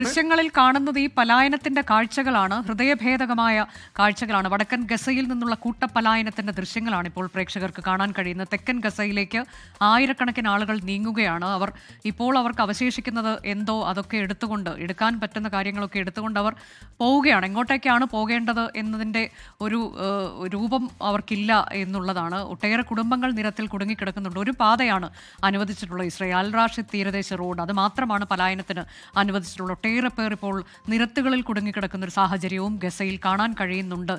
ദൃശ്യങ്ങളിൽ കാണുന്നത് ഈ പലായനത്തിന്റെ കാഴ്ചകളാണ്, ഹൃദയഭേദകമായ കാഴ്ചകളാണ്. വടക്കൻ ഗസയിൽ നിന്നുള്ള കൂട്ടപ്പലായനത്തിന്റെ ദൃശ്യങ്ങളാണ് ഇപ്പോൾ പ്രേക്ഷകർക്ക് കാണാൻ കഴിയുന്നത്. തെക്കൻ ഗസയിലേക്ക് ആയിരക്കണക്കിന് ആളുകൾ നീങ്ങുകയാണ്. അവർക്ക് അവശേഷിക്കുന്നത് എന്തോ അതൊക്കെ എടുക്കാൻ പറ്റുന്ന കാര്യങ്ങളൊക്കെ എടുത്തുകൊണ്ട് അവർ പോവുകയാണ്. എങ്ങോട്ടേക്കാണ് പോകേണ്ടത് എന്നതിൻ്റെ ഒരു രൂപം അവർക്കില്ല എന്നുള്ളതാണ്. ഒട്ടേറെ കുടുംബങ്ങൾ നിരത്തിൽ കുടുങ്ങിക്കിടക്കുന്നുണ്ട്. ഒരു പാതയാണ് അനുവദിച്ചിട്ടുള്ളത് ഇസ്രായേൽ, അൽ റാഷിദ് തീരദേശ റോഡ്. അത് മാത്രമാണ് പലായനത്തിന് അനുവദിച്ചിട്ടുള്ളത്. ഒട്ടേറെ പേർ ഇപ്പോൾ നിരത്തുകളിൽ കുടുങ്ങിക്കിടക്കുന്ന ഒരു സാഹചര്യവും ഗസയിൽ കാണാൻ കഴിയുന്നുണ്ട്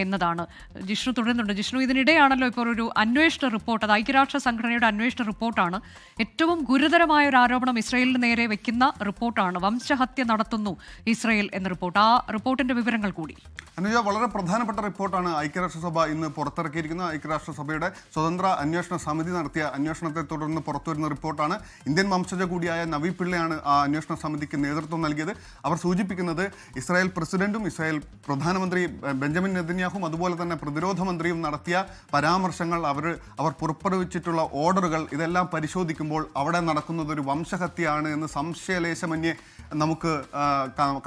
എന്നതാണ്. ജിഷ്ണു തുടരുന്നുണ്ട്. ജിഷ്ണു, ഇതിനിടെയാണല്ലോ ഇപ്പോൾ ഒരു അന്വേഷണ റിപ്പോർട്ട്, അത് ഐക്യരാഷ്ട്ര സംഘടനയുടെ അന്വേഷണ റിപ്പോർട്ടാണ്. ഏറ്റവും ഗുരുതരമായ ഒരു ആരോപണം ഇസ്രായേലിന് നേരെ വെക്കുന്ന റിപ്പോർട്ടാണ്. വംശഹത്യ നടത്തുന്നു ഇസ്രായേൽ എന്ന റിപ്പോർട്ട്. ആ റിപ്പോർട്ടിന്റെ വിവരങ്ങൾ കൂടി. അനുജ, വളരെ പ്രധാനപ്പെട്ട റിപ്പോർട്ടാണ് ഐക്യരാഷ്ട്രസഭ ഇന്ന് പുറത്തിറക്കിയിരിക്കുന്നത്. ഐക്യരാഷ്ട്രസഭയുടെ സ്വതന്ത്ര അന്വേഷണ സമിതി നടത്തിയ അന്വേഷണത്തെ തുടർന്ന് പുറത്തുവരുന്ന റിപ്പോർട്ടാണ്. ഇന്ത്യൻ വംശജ കൂടിയായ നവി പിള്ളയാണ് ആ അന്വേഷണ സമിതിക്ക് നേതൃത്വം നൽകിയത്. അവർ സൂചിപ്പിക്കുന്നത് ഇസ്രായേൽ പ്രസിഡന്റും ഇസ്രായേൽ പ്രധാനമന്ത്രി ബെഞ്ചമിൻ നെതന്യാഹും അതുപോലെ തന്നെ പ്രതിരോധ മന്ത്രിയും നടത്തിയ പരാമർശങ്ങൾ, അവർ പുറപ്പെടുവിച്ചിട്ടുള്ള ഓർഡറുകൾ, ഇതെല്ലാം പരിശോധിക്കുമ്പോൾ അവിടെ നടക്കുന്നത് ഒരു വംശഹത്യയാണ് എന്ന് സംശയലേശമന്യേ നമുക്ക്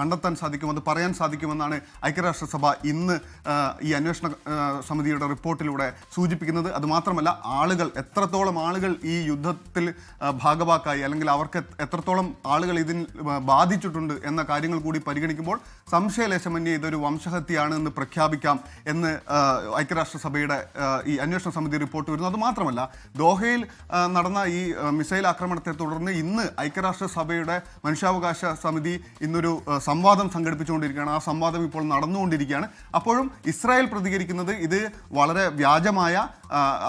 കണ്ടെത്താൻ സാധിക്കും, അത് പറയാൻ സാധിക്കുമെന്നാണ് ഐക്യരാഷ്ട്രസഭ ഇന്ന് ഈ അന്വേഷണ സമിതിയുടെ റിപ്പോർട്ടിലൂടെ സൂചിപ്പിക്കുന്നത്. അതുമാത്രമല്ല, എത്രത്തോളം ആളുകൾ ഈ യുദ്ധത്തിൽ ഭാഗവാക്കായി, അല്ലെങ്കിൽ അവർക്ക് എത്രത്തോളം ആളുകൾ ഇതിൽ ബാധിച്ചിട്ടുണ്ട് എന്ന കാര്യങ്ങൾ കൂടി പരിഗണിക്കുമ്പോൾ സംശയലേശമന്യേ ഇതൊരു വംശഹത്യയാണ് എന്ന് പ്രഖ്യാപിക്കാം എന്ന് ഐക്യരാഷ്ട്രസഭയുടെ ഈ അന്വേഷണ സമിതി റിപ്പോർട്ട് വരുന്നു. അതുമാത്രമല്ല, ദോഹയിൽ നടന്ന ഈ മിസൈൽ ആക്രമണത്തെ തുടർന്ന് ഇന്ന് ഐക്യരാഷ്ട്രസഭയുടെ മനുഷ്യാവകാശ സമിതി ഇന്നൊരു സംവാദം സംഘടിപ്പിച്ചുകൊണ്ടിരിക്കുകയാണ്. ആ സംവാദം ഇപ്പോൾ നടന്നുകൊണ്ടിരിക്കുകയാണ്. അപ്പോഴും ഇസ്രായേൽ പ്രതികരിക്കുന്നത് ഇത് വളരെ വ്യാജമായ,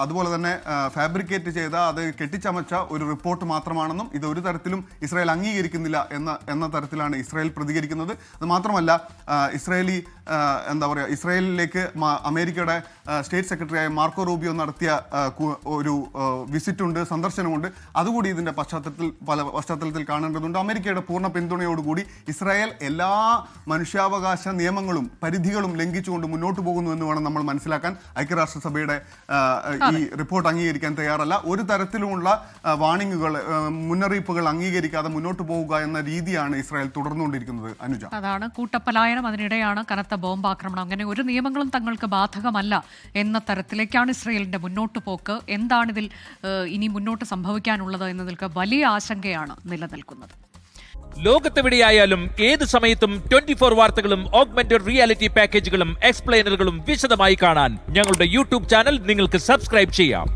അതുപോലെ തന്നെ ഫാബ്രിക്കേറ്റ് ചെയ്ത, അത് കെട്ടിച്ചമച്ച ഒരു റിപ്പോർട്ട് മാത്രമാണെന്നും ഇത് ഒരു തരത്തിലും ഇസ്രായേൽ അംഗീകരിക്കുന്നില്ല എന്ന തരത്തിലാണ് ഇസ്രായേൽ പ്രതികരിക്കുന്നത്. അത് മാത്രമല്ല, ഇസ്രായേലിലേക്ക് അമേരിക്കയുടെ സ്റ്റേറ്റ് സെക്രട്ടറിയായ മാർക്കോ റൂബിയോ നടത്തിയ ഒരു വിസിറ്റുണ്ട്, സന്ദർശനമുണ്ട്. അതുകൂടി ഇതിൻ്റെ പശ്ചാത്തലത്തിൽ കാണേണ്ടതുണ്ട്. അമേരിക്കയുടെ പൂർണ്ണ പിന്തുണയോടുകൂടി ഇസ്രായേൽ എല്ലാ മനുഷ്യാവകാശ നിയമങ്ങളും പരിധികളും ലംഘിച്ചുകൊണ്ട് മുന്നോട്ട് പോകുന്നു എന്ന് വേണം നമ്മൾ മനസ്സിലാക്കാൻ. ഐക്യരാഷ്ട്രസഭയുടെ ഈ റിപ്പോർട്ട് അംഗീകരിക്കാൻ തയ്യാറല്ല. ഒരു തരത്തിലുമുള്ള വാണിങ്ങുകൾ, മുന്നറിയിപ്പുകൾ അംഗീകരിക്കാതെ മുന്നോട്ട് പോവുക എന്ന രീതിയാണ് ഇസ്രായേൽ തുടർന്നുകൊണ്ടിരിക്കുന്നത്. അനുജ, അതാണ് കൂട്ടപ്പലായനം, അതിനിടെയാണ് കനത്ത ബോംബാക്രമണം. അങ്ങനെ ഒരു നിയമങ്ങളും തങ്ങൾക്ക് ബാധകമല്ല എന്ന തരത്തിലേക്കാണ് ഇസ്രായേലിന്റെ മുന്നോട്ട് പോക്ക്. എന്താണിതിൽ ഇനി മുന്നോട്ട് സംഭവിക്കാനുള്ളത് എന്നതിൽക്ക് വലിയ ആശങ്കയാണ് നിലനിൽക്കുന്നത്. ലോകത്തെവിടെയായാലും ഏത് സമയത്തും 24 വാർത്തകളും ഓഗ്മെന്റഡ് റിയാലിറ്റി പാക്കേജുകളും എക്സ്പ്ലെയിനറുകളും വിശദമായി കാണാൻ ഞങ്ങളുടെ യൂട്യൂബ് ചാനൽ നിങ്ങൾക്ക് സബ്സ്ക്രൈബ് ചെയ്യാം.